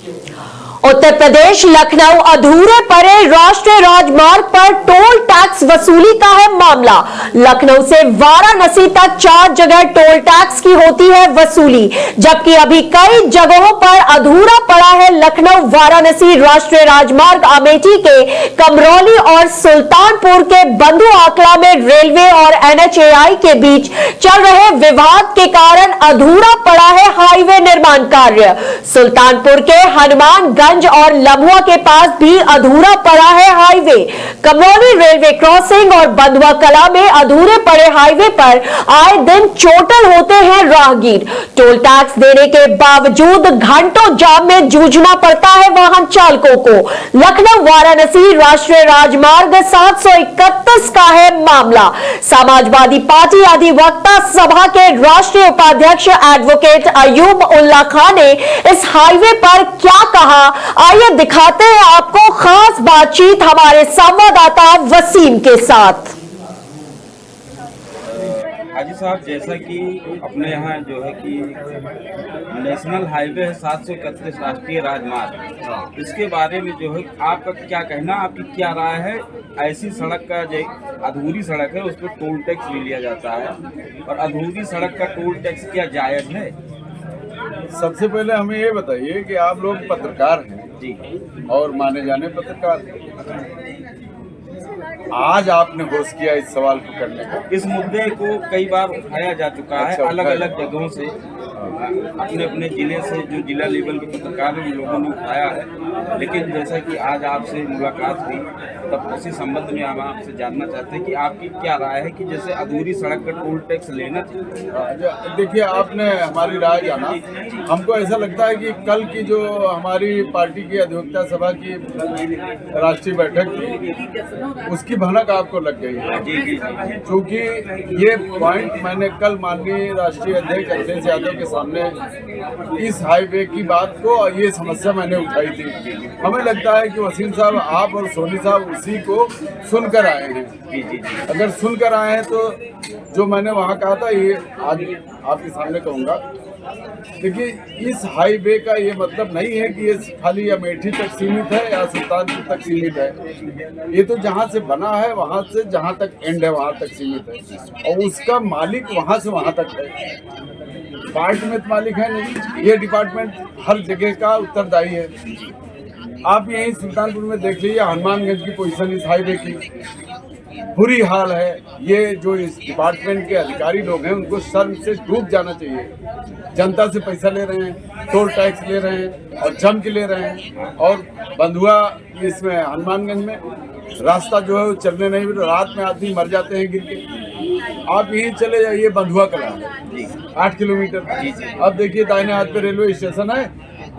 उत्तर प्रदेश लखनऊ अधूरे पड़े राष्ट्रीय राजमार्ग पर टोल टैक्स वसूली का है मामला। लखनऊ से वाराणसी तक 4 जगह टोल टैक्स की होती है वसूली, जबकि अभी कई जगहों पर अधूरा पड़ा है। लखनऊ वाराणसी राष्ट्रीय राजमार्ग अमेठी के कमरौली और सुल्तानपुर के बंधु आकला में रेलवे और NHAI के बीच चल रहे विवाद के कारण अधूरा पड़ा है हाईवे निर्माण कार्य। सुल्तानपुर के हनुमानगंज और लम्हुआ के पास भी अधूरा पड़ा है हाईवे। कमरौली रेलवे क्रॉसिंग और बंधुआ कला में अधूरे पड़े हाईवे पर आए दिन चोटल होते हैं राहगीर। टोल टैक्स देने के बावजूद घंटों जाम में जूझना पड़ता है वाहन चालकों को। लखनऊ वाराणसी राष्ट्रीय राजमार्ग 731 का है मामला। समाजवादी पार्टी अधिवक्ता सभा के राष्ट्रीय उपाध्यक्ष एडवोकेट अयूब उल्ला खान ने इस हाईवे पर क्या कहा, आइए दिखाते हैं आपको खास बातचीत हमारे संवाददाता वसीम के साथ। हाजी साहब, जैसा कि अपने यहाँ जो है कि नेशनल हाईवे है 731 राष्ट्रीय राजमार्ग, इसके बारे में जो है आपका क्या कहना, आपकी क्या राय है? ऐसी सड़क का जो अधूरी सड़क है उस पर टोल टैक्स ले लिया जाता है, और अधूरी सड़क का टोल टैक्स क्या जायज़ है? सबसे पहले हमें ये बताइए कि आप लोग पत्रकार हैं जी, और माने जाने पत्रकार। आज आपने होश किया इस सवाल को करने का। इस मुद्दे को कई बार उठाया जा चुका है। अच्छा, अलग अलग जगहों से, अपने अपने जिले से, जो जिला लेवल के पत्रकार हैं उन लोगों ने उठाया है। लेकिन जैसा कि आज आपसे मुलाकात हुई, तब उसी संबंध में हम आपसे जानना चाहते हैं कि आपकी क्या राय है कि जैसे अधूरी सड़क का टोल टैक्स लेना चाहिए। देखिए, आपने हमारी राय जाना। हमको ऐसा लगता है कि कल की जो हमारी पार्टी की अधिवक्ता सभा की राष्ट्रीय बैठक थी, उसकी भनक आपको लग गई है। जी जी, क्योंकि ये पॉइंट मैंने कल माननीय राष्ट्रीय अध्यक्ष अखिलेश यादव के सामने इस हाईवे की बात को, ये समस्या मैंने उठाई थी। हमें लगता है कि वसीम साहब, आप और सोनी साहब उसी को सुनकर आए हैं। जी जी, अगर सुनकर आए हैं तो जो मैंने वहाँ कहा था, ये आज आपके सामने कहूँगा। देखिए, इस हाईवे का ये मतलब नहीं है कि ये खाली अमेठी तक सीमित है या सुल्तानपुर तक सीमित है। ये तो जहाँ से बना है वहाँ से जहाँ तक एंड है वहाँ तक सीमित है, और उसका मालिक वहाँ से वहाँ तक है। डिपार्टमेंट मालिक है नहीं, ये डिपार्टमेंट हर जगह का उत्तरदायी है। आप यहीं सुल्तानपुर में देख लीजिए, हनुमानगंज की पोजीशन इस हाईवे की बुरी हाल है। ये जो इस डिपार्टमेंट के अधिकारी लोग हैं, उनको शर्म से डूब जाना चाहिए। जनता से पैसा ले रहे हैं, टोल टैक्स ले रहे हैं और जम के ले रहे हैं। और बंधुआ इसमें हनुमानगंज में रास्ता जो है वो चलने नहीं, रात में आदमी मर जाते हैं गिर के। आप यहीं चले जाइए, बंधुआ कला 8 किलोमीटर। अब देखिए, दाहिने हाथ पे रेलवे स्टेशन है,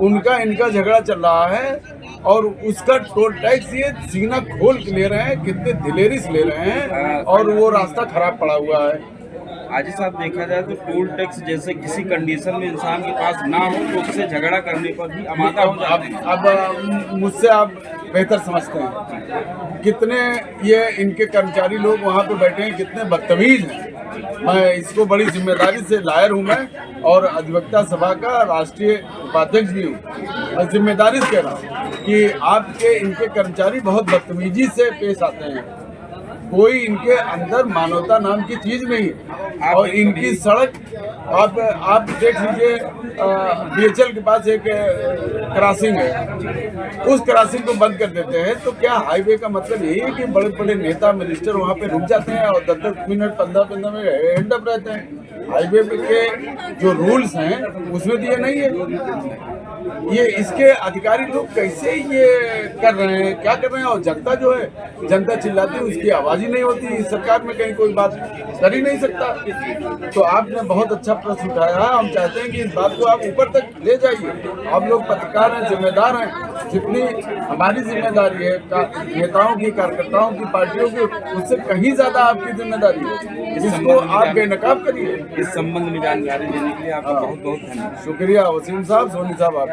उनका इनका झगड़ा चल रहा है, और उसका टोल टैक्स ये सीना खोल के ले रहे हैं, कितने दिलेरी से ले रहे हैं, और वो रास्ता खराब पड़ा हुआ है। हाजी साहब, देखा जाए तो टोल टैक्स जैसे किसी कंडीशन में इंसान के पास ना हो तो उससे झगड़ा करने पर भी आमादा हो जाते हैं। अब मुझसे आप बेहतर समझते हैं कितने ये इनके कर्मचारी लोग वहाँ पे बैठे हैं, कितने बदतमीज हैं। मैं इसको बड़ी जिम्मेदारी से लायर हूँ मैं, और अधिवक्ता सभा का राष्ट्रीय उपाध्यक्ष भी हूँ। मैं जिम्मेदारी से कह रहा हूँ कि आपके इनके कर्मचारी बहुत बदतमीजी से पेश आते हैं। कोई इनके अंदर मानवता नाम की चीज नहीं है। और इनकी सड़क आप देख लीजिए, BHL के पास एक क्रॉसिंग है, उस क्रॉसिंग को बंद कर देते हैं। तो क्या हाईवे का मतलब यही है कि बड़े बड़े नेता मिनिस्टर वहाँ पे रुक जाते हैं और 10-10 मिनट 15-15 मिनट एंड अप रहते हैं? हाईवे के जो रूल्स हैं उसमें तो ये नहीं है। ये इसके अधिकारी लोग कैसे ये कर रहे हैं, क्या कर रहे हैं? और जनता जो है, जनता चिल्लाती है, उसकी आवाज ही नहीं होती। इस सरकार में कहीं कोई बात कर ही नहीं सकता। तो आपने बहुत अच्छा प्रश्न उठाया है। हम चाहते हैं कि इस बात को आप ऊपर तक ले जाइए। आप लोग पत्रकार हैं, जिम्मेदार हैं। जितनी हमारी जिम्मेदारी है नेताओं की, कार्यकर्ताओं की, पार्टियों की, उससे कहीं ज्यादा आपकी जिम्मेदारी है। इसको आप बेनकाब करिए। इस संबंध में जानकारी देने के लिए आपका बहुत बहुत धन्यवाद। शुक्रिया वसीम साहब, सोनी साहब, आप